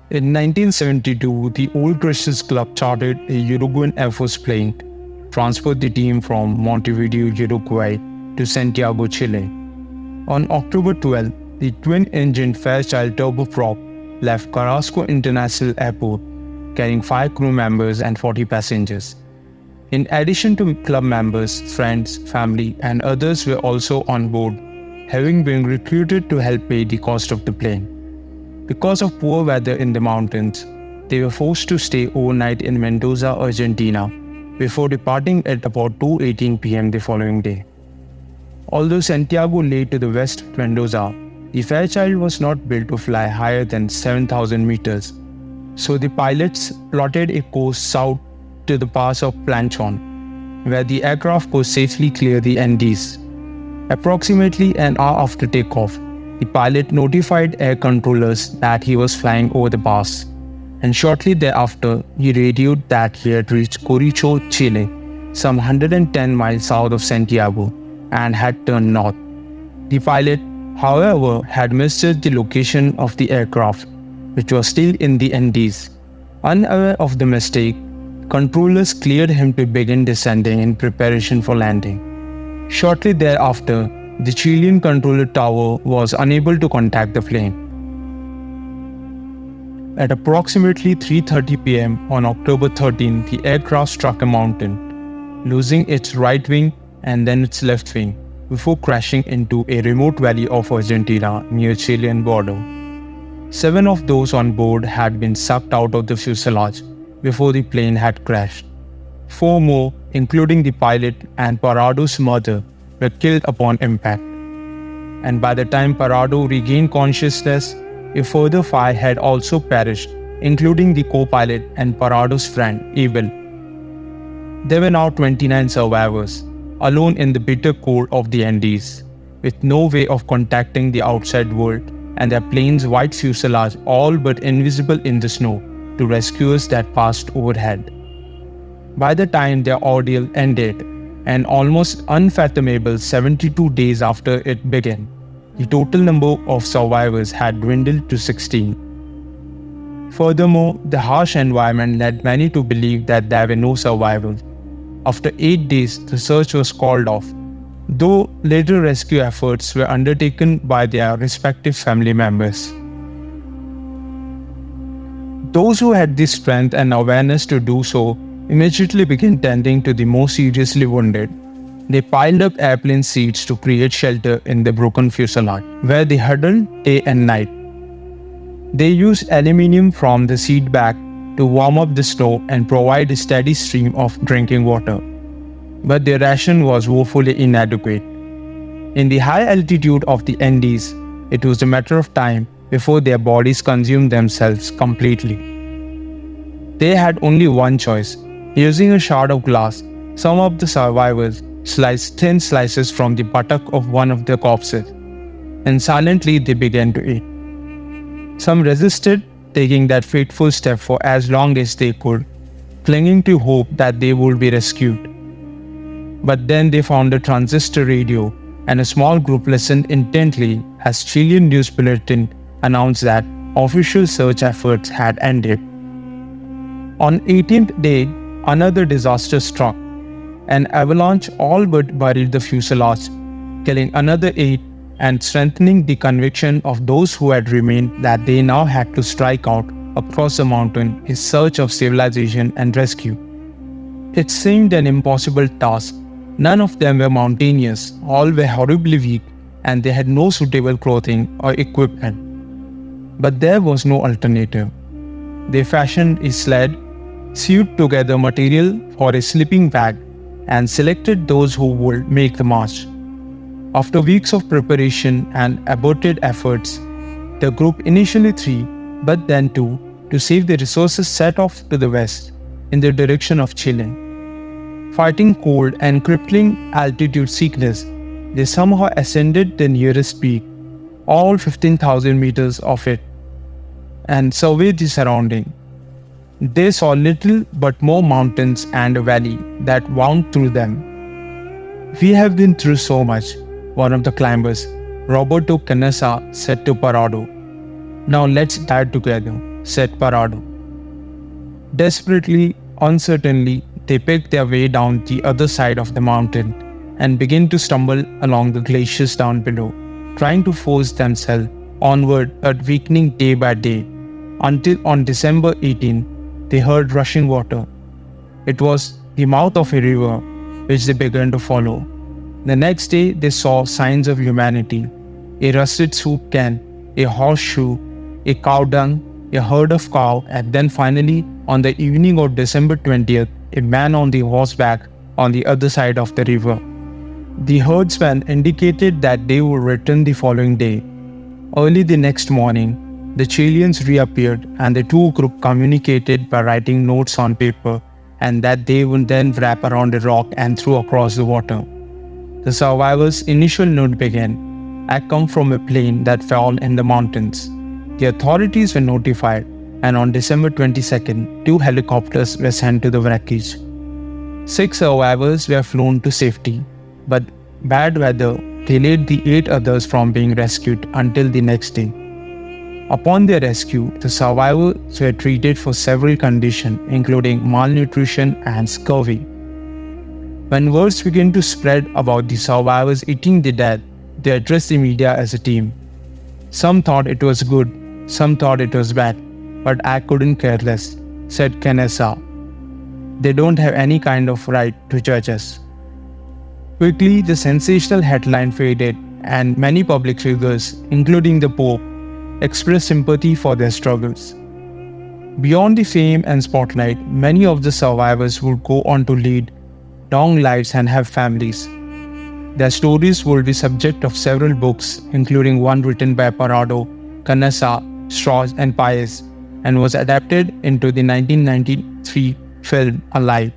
In 1972, the Old Christians Club chartered a Uruguayan Air Force plane, transferred the team from Montevideo, Uruguay to Santiago, Chile. On October 12, the twin-engine Fairchild turboprop left Carrasco International Airport, carrying 5 crew members and 40 passengers. In addition to club members, friends, family, and others were also on board, having been recruited to help pay the cost of the plane. Because of poor weather in the mountains, they were forced to stay overnight in Mendoza, Argentina, before departing at about 2:18 p.m. the following day. Although Santiago lay to the west of Mendoza, the Fairchild was not built to fly higher than 7,000 meters, so the pilots plotted a course south to the pass of Planchon, where the aircraft could safely clear the Andes. Approximately an hour after takeoff, the pilot notified air controllers that he was flying over the pass, and shortly thereafter, he radioed that he had reached Coricho, Chile, some 110 miles south of Santiago, and had turned north. The pilot, however, had misjudged the location of the aircraft, which was still in the Andes. Unaware of the mistake, controllers cleared him to begin descending in preparation for landing. Shortly thereafter, the Chilean controller tower was unable to contact the plane. At approximately 3:30 p.m. on October 13, the aircraft struck a mountain, losing its right wing and then its left wing, before crashing into a remote valley of Argentina near Chilean border. 7 of those on board had been sucked out of the fuselage before the plane had crashed. 4 more, including the pilot and Parado's mother, were killed upon impact. And by the time Parado regained consciousness, a further 5 had also perished, including the co-pilot and Parado's friend, Abel. There were now 29 survivors, alone in the bitter cold of the Andes, with no way of contacting the outside world, and their plane's white fuselage all but invisible in the snow to rescuers that passed overhead. By the time their ordeal ended, and almost unfathomable 72 days after it began, the total number of survivors had dwindled to 16. Furthermore, the harsh environment led many to believe that there were no survivors. After 8 days, the search was called off, though later rescue efforts were undertaken by their respective family members. Those who had the strength and awareness to do so immediately began tending to the more seriously wounded. They piled up airplane seats to create shelter in the broken fuselage, where they huddled day and night. They used aluminium from the seat back to warm up the snow and provide a steady stream of drinking water. But their ration was woefully inadequate. In the high altitude of the Andes, it was a matter of time before their bodies consumed themselves completely. They had only one choice. Using a shard of glass, some of the survivors sliced thin slices from the buttock of one of their corpses, and silently they began to eat. Some resisted, taking that fateful step for as long as they could, clinging to hope that they would be rescued. But then they found a transistor radio, and a small group listened intently as Chilean news bulletin announced that official search efforts had ended. On 18th day, another disaster struck. An avalanche all but buried the fuselage, killing another 8 and strengthening the conviction of those who had remained that they now had to strike out across the mountain in search of civilization and rescue. It seemed an impossible task. None of them were mountaineers, all were horribly weak, and they had no suitable clothing or equipment. But there was no alternative. They fashioned a sled, sewed together material for a sleeping bag, and selected those who would make the march. After weeks of preparation and aborted efforts, the group, initially 3, but then 2, to save the resources, set off to the west, in the direction of Chile. Fighting cold and crippling altitude sickness, they somehow ascended the nearest peak, all 15,000 meters of it, and surveyed the surrounding. They saw little but more mountains and a valley that wound through them. "We have been through so much," one of the climbers, Roberto Canessa, said to Parado. "Now let's die together, said Parado. Desperately, uncertainly, they picked their way down the other side of the mountain and began to stumble along the glaciers down below, trying to force themselves onward but weakening day by day, until on December 18, they heard rushing water. It was the mouth of a river which they began to follow. The next day, they saw signs of humanity: a rusted soup can, a horseshoe, a cow dung, a herd of cow, and then finally, on the evening of December 20th, a man on the horseback on the other side of the river. The herdsman indicated that they would return the following day. Early the next morning, the Chileans reappeared and the two groups communicated by writing notes on paper, and that they would then wrap around a rock and throw across the water. The survivors' initial note began, "I come from a plane that fell in the mountains." The authorities were notified, and on December 22nd, 2 helicopters were sent to the wreckage. 6 survivors were flown to safety, but bad weather delayed the 8 others from being rescued until the next day. Upon their rescue, the survivors were treated for several conditions, including malnutrition and scurvy. When words began to spread about the survivors eating the dead, they addressed the media as a team. "Some thought it was good, some thought it was bad, but I couldn't care less," said Canessa. "They don't have any kind of right to judge us." Quickly, the sensational headline faded, and many public figures, including the Pope, expressed sympathy for their struggles. Beyond the fame and spotlight, many of the survivors would go on to lead long lives and have families. Their stories will be subject of several books, including one written by Parado, Canessa, Strauss, and Paez, and was adapted into the 1993 film Alive.